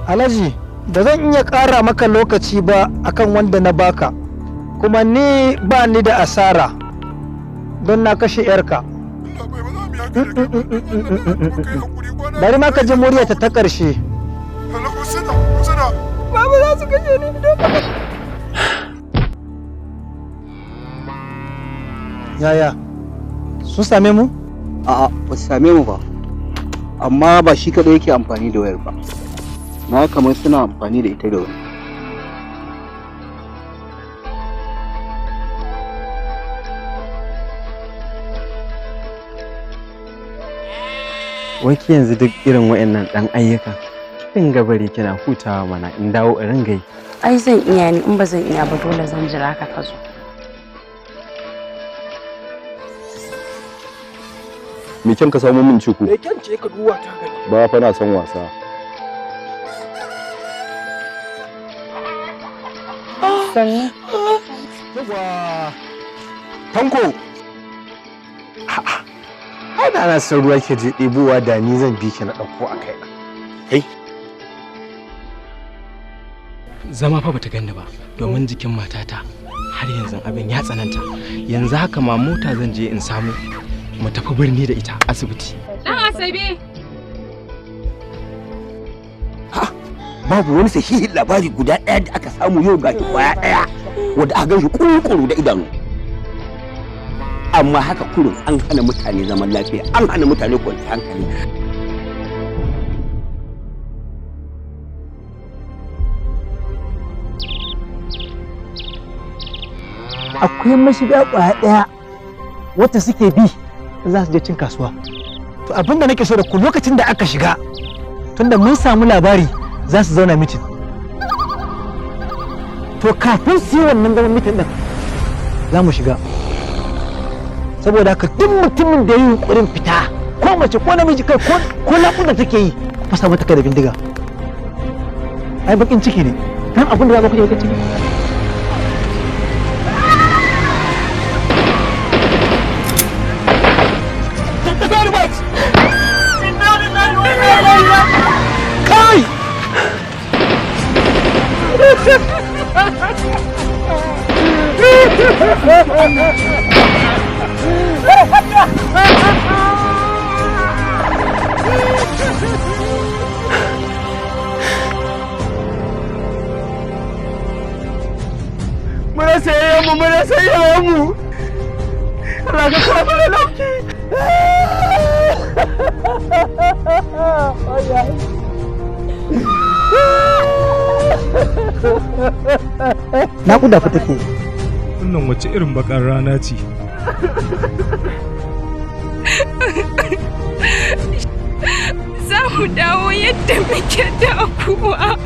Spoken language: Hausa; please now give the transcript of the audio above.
Alhaji, ba zan iya ƙara maka lokaci ba akan wanda na baka, kuma ni ba ni da asara don na kashe 'yarka. Bari ma ka ji muryarta ta ƙarshe. Baba za su kashe ni don Yaya, sun same mu? A'a, ba su same mu ba. Amma ba shi kaɗai yake amfani da wayar ba. Na kamar suna amfani da ita da wani. Wai yanzu duk irin waɗannan ɗan ayyukan kin gabari kina hutawa mana in dawo in ringa yi. Ai zan iya ni, in ba zan iya ba dole zan jira ka zo. Me kyan ka samu min ciku? Me kyan ce ka duwa ta gani? Ba fa na son wasa. Sannu. Yawa. Tanko. Ai da na san ruwa ke je ɗebowa da ni zan bi ki na ɗauko a kai. Kai. Zama fa bata ganni ba domin jikin matata har yanzu abin ya tsananta. Yanzu haka ma mota zan je in samu mu tafi birni da ita asibiti. Dan Asabe. Babu wani sahihin labari guda ɗaya da aka samu yau ga kwaya ɗaya wanda aka ganshi kuru da idanu. Amma haka kurun an hana mutane zaman lafiya, an hana mutane kwanciyar hankali. Akwai mashiga ƙwaya ɗaya wata suke bi za su je cin kasuwa. To abin da nake so da ku lokacin da aka shiga, tunda mun samu labari za su zauna mitin. To kafin su yi wannan zaman mitin ɗin za mu shiga. Saboda haka duk mutumin da ya yi yunƙurin fita, ko mace ko namiji kai ko naƙuda take yi, ku fasa mata kai da bindiga. Ai bakin ciki ne, kan abin da za ku je bakin ciki. Kai! Muna sayayen mu. Allah ka kawo mana lauki. Naƙuda fa take. Wannan wace irin bakar rana ce? Za mu dawo yadda muke da kuwa.